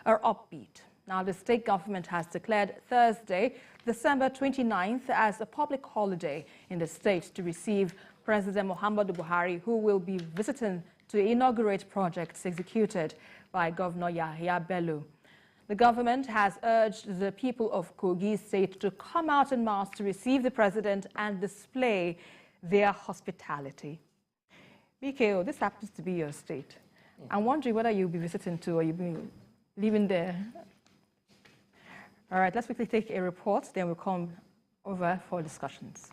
are upbeat. Now, the state government has declared Thursday, December 29th, as a public holiday in the state to receive President Muhammadu Buhari, who will be visiting to inaugurate projects executed by Governor Yahaya Bello. The government has urged the people of Kogi State to come out en masse to receive the president and display their hospitality. BKO, this happens to be your state. I'm wondering whether you'll be visiting too or you'll be living there. All right, let's quickly take a report, then we'll come over for discussions.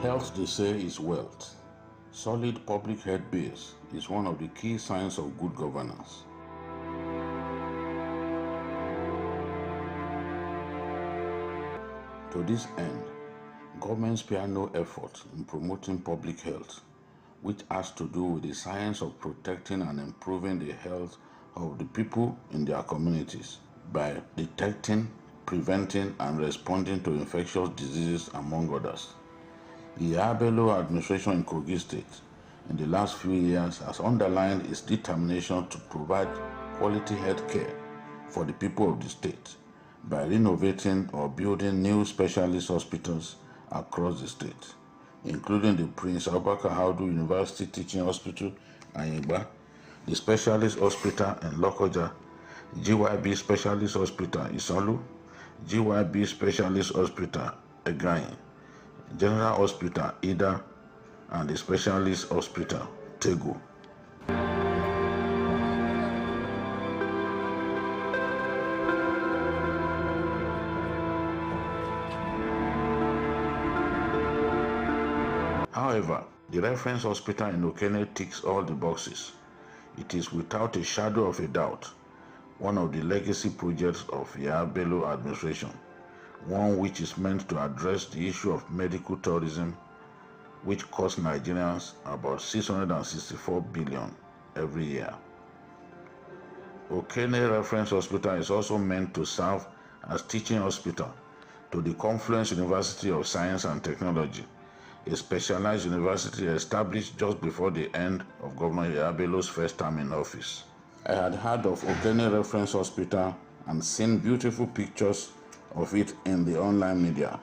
Health, they say, is wealth. Solid public health base is one of the key signs of good governance. To this end, governments spare no effort in promoting public health, which has to do with the science of protecting and improving the health of the people in their communities by detecting, preventing, and responding to infectious diseases, among others. The Yahaya Bello administration in Kogi State in the last few years has underlined its determination to provide quality health care for the people of the state by renovating or building new specialist hospitals across the state, including the Prince Abubakar Audu University Teaching Hospital, Ayingba, the Specialist Hospital in Lokoja, GYB Specialist Hospital, Isolu, GYB Specialist Hospital, Egain, General Hospital, Ida, and the Specialist Hospital, Tego. However, the reference hospital in Okene ticks all the boxes. It is without a shadow of a doubt one of the legacy projects of Yahaya Bello administration, one which is meant to address the issue of medical tourism, which costs Nigerians about 664 billion every year. Okene Reference Hospital is also meant to serve as teaching hospital to the Confluence University of Science and Technology, a specialized university established just before the end of Governor Yahaya Bello's first term in office. I had heard of Okene Reference Hospital and seen beautiful pictures of it in the online media,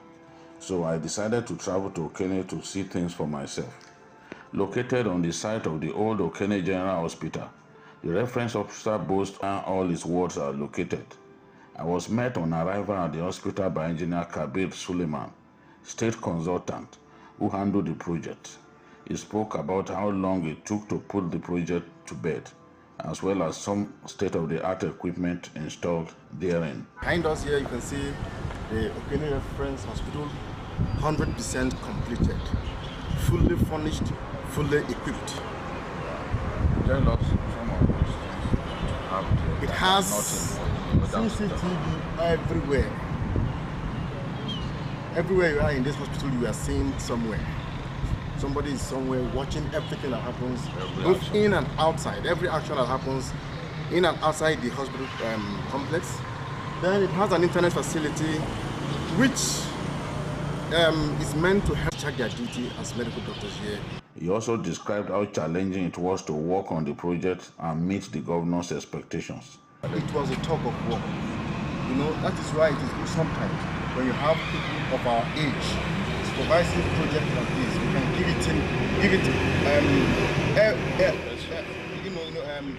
so I decided to travel to Okene to see things for myself. Located on the site of the old Okene General Hospital, the reference hospital boasts where all its wards are located. I was met on arrival at the hospital by Engineer Kabir Suleiman, state consultant, who handled the project. He spoke about how long it took to put the project to bed, as well as some state-of-the-art equipment installed therein. Behind us here, you can see the Okene Reference Hospital, 100% completed, fully furnished, fully equipped. Tell us some of those things. It has CCTV everywhere. Everywhere you are in this hospital, you are seeing somewhere. Somebody is somewhere watching everything that happens, both in and outside. Every action that happens in and outside the hospital complex. Then it has an internet facility which is meant to help check their duty as medical doctors here. He also described how challenging it was to work on the project and meet the governor's expectations. It was a tug of war. You know, that is why it is good sometimes when you have people of our age supervising a project like this. We can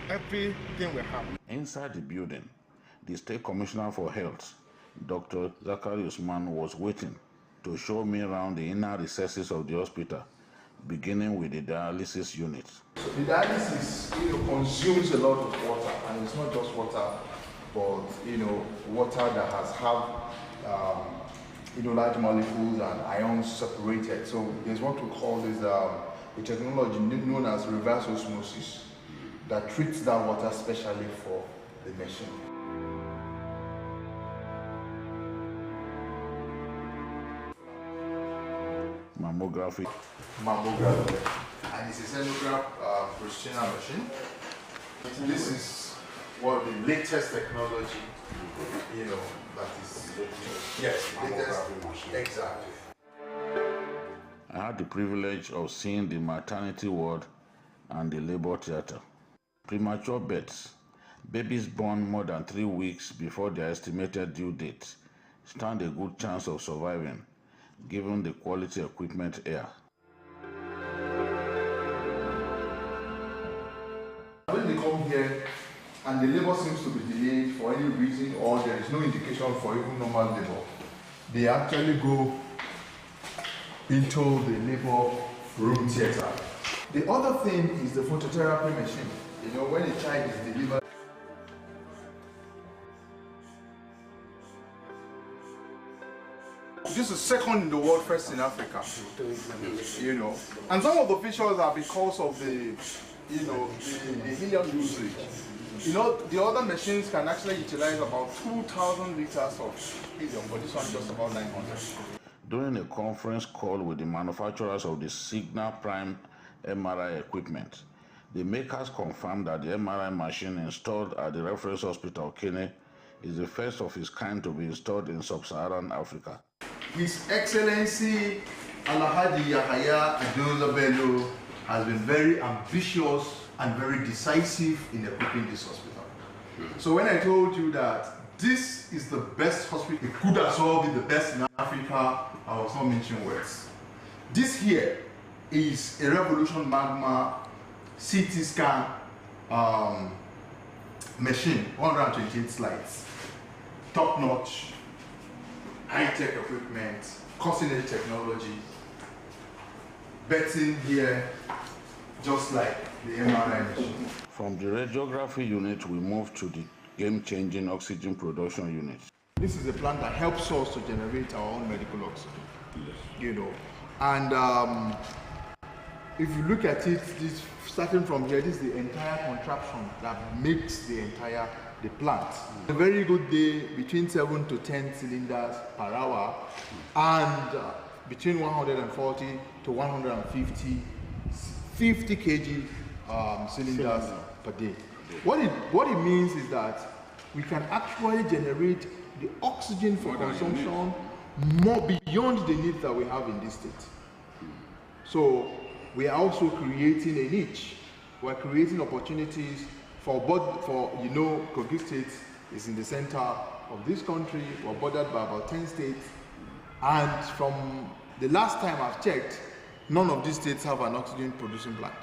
everything we have. Inside the building, the State Commissioner for Health, Dr. Zakari Usman, was waiting to show me around the inner recesses of the hospital, beginning with the dialysis unit. So the dialysis, consumes a lot of water, and it's not just water, but water that has large molecules and ions separated. So there's what we call this a technology known as reverse osmosis that treats that water specially for the machine. Mammography. And it's a sonograph procedure machine. This is one of the latest technology, that is, yes, latest, exactly. I had the privilege of seeing the maternity ward and the labor theater. Premature births, babies born more than 3 weeks before their estimated due date, stand a good chance of surviving, given the quality equipment here. When they come here and the labor seems to be delayed for any reason or there is no indication for even normal labor, they actually go into the labor room theater. The other thing is the phototherapy machine. You know, when a child is delivered, this is second in the world, first in Africa. You know, and some of the features are because of the, you know, the helium usage. You know, the other machines can actually utilize about 2,000 liters of helium, but this one just about 900. During a conference call with the manufacturers of the Signal Prime MRI equipment, the makers confirmed that the MRI machine installed at the reference hospital, Kene, is the first of its kind to be installed in sub-Saharan Africa. His Excellency Alhaji Yahaya Bello has been very ambitious and very decisive in equipping this hospital. So when I told you that this is the best hospital, it could as well be the best in Africa, I was not mentioning words. This here is a Revolution Magma CT scan machine, 128 slides, top-notch, high-tech equipment, cutting-edge technology, betting here, just like the MRI machine. From the radiography unit, we moved to the game-changing oxygen production unit. This is a plant that helps us to generate our own medical oxygen. Yes. You know, and if you look at it, this starting from here, this is the entire contraption that makes the plant. A very good day, between 7 to 10 cylinders per hour, and between 140 to 150 50 kg cylinders per day. What it means is that we can actually generate the oxygen for consumption more beyond the needs that we have in this state. So we are also creating a niche. We're creating opportunities for you know, Kogi State is in the center of this country. We're bordered by about 10 states. And from the last time I've checked, none of these states have an oxygen producing plant.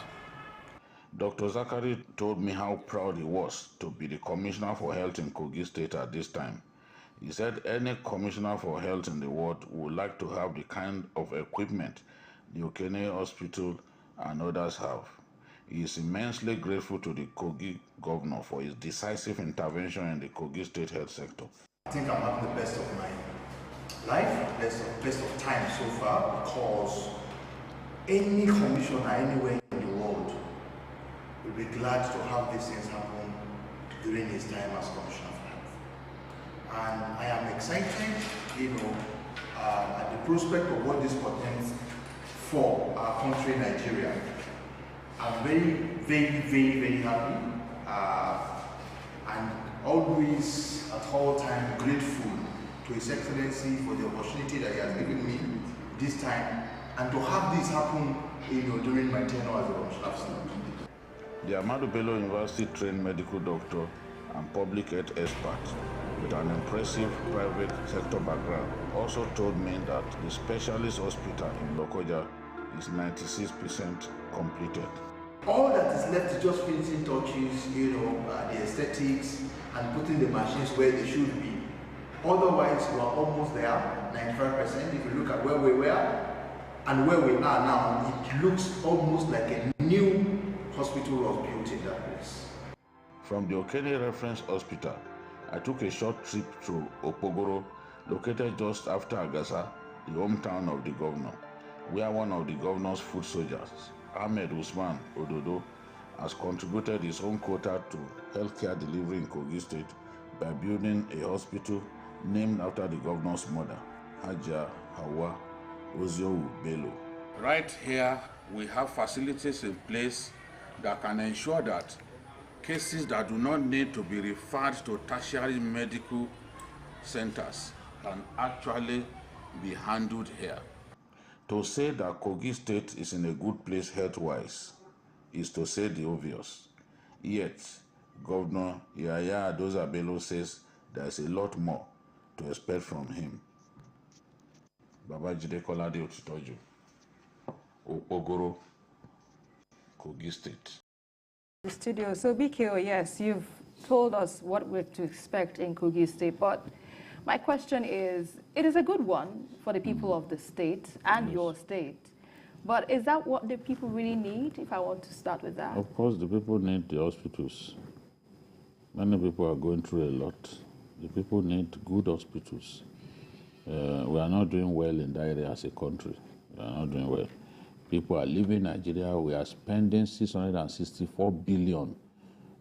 Dr. Zachary told me how proud he was to be the Commissioner for Health in Kogi State at this time. He said any Commissioner for Health in the world would like to have the kind of equipment the Okene Hospital and others have. He is immensely grateful to the Kogi Governor for his decisive intervention in the Kogi State health sector. I think I'm having the best of my life, best of time so far, because any commissioner anywhere in the world will be glad to have these things happen during his time as Commissioner for Health. And I am excited, you know, at the prospect of what this portends for our country, Nigeria. I'm very, very, very, very happy and always, at all times, grateful to His Excellency for the opportunity that he has given me this time and to have this happen, you know, during my tenure as a Commissioner of State. The Ahmadu Bello University trained medical doctor and public health expert with an impressive private sector background also told me that the specialist hospital in Lokoja is 96% completed. All that is left is just finishing touches, you know, the aesthetics and putting the machines where they should be. Otherwise, we are almost there, 95%. If you look at where we were and where we are now, it looks almost like a new hospital was built in that place. From the Okene Reference Hospital, I took a short trip to Opogoro, located just after Agasa, the hometown of the governor, where one of the governor's foot soldiers, Ahmed Usman Ododo, has contributed his own quota to healthcare delivery in Kogi State by building a hospital named after the governor's mother, Haja Hawa Bello. Right here, we have facilities in place that can ensure that cases that do not need to be referred to tertiary medical centers can actually be handled here. To say that Kogi State is in a good place health-wise is to say the obvious. Yet, Governor Yahaya Bello says there is a lot more to expect from him. Babajide Kolade Otitoju, Okpogoro, Kogi State. The studio. So BKO, yes, you've told us what we're to expect in Kogi State, but my question is, it is a good one for the people of the state and your state, but is that what the people really need, if I want to start with that? Of course, the people need the hospitals. Many people are going through a lot. The people need good hospitals. We are not doing well in that area as a country. We are not doing well. People are leaving Nigeria. We are spending 664 billion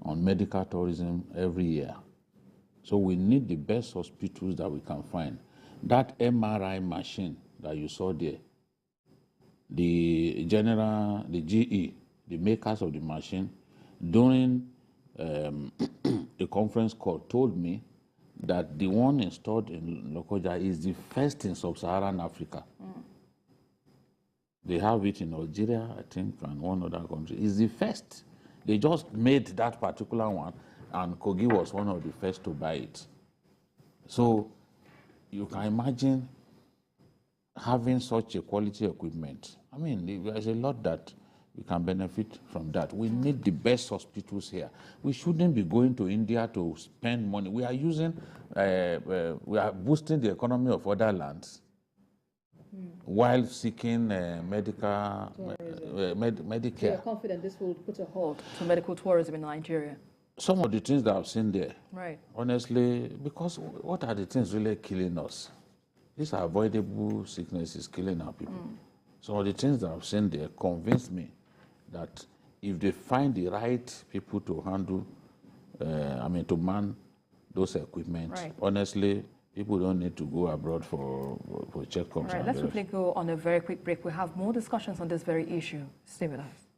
on medical tourism every year. So we need the best hospitals that we can find. That MRI machine that you saw there, the GE, the makers of the machine, during a conference call, told me that the one installed in Lokoja is the first in sub-Saharan Africa. They have it in Algeria, I think, and one other country. It's the first. They just made that particular one, and Kogi was one of the first to buy it. So you can imagine having such a quality equipment. I mean, there's a lot that we can benefit from that. We need the best hospitals here. We shouldn't be going to India to spend money. We are using, we are boosting the economy of other lands while seeking Medicare. So you're confident this will put a halt to medical tourism in Nigeria? Some of the things that I've seen there, right? Honestly, because what are the things really killing us? These are avoidable sicknesses killing our people. Some of the things that I've seen there convinced me that if they find the right people to handle, to man those equipment, right. Honestly, people don't need to go abroad for checkups. All right, let's quickly go on a very quick break. We have more discussions on this very issue. Stay with us.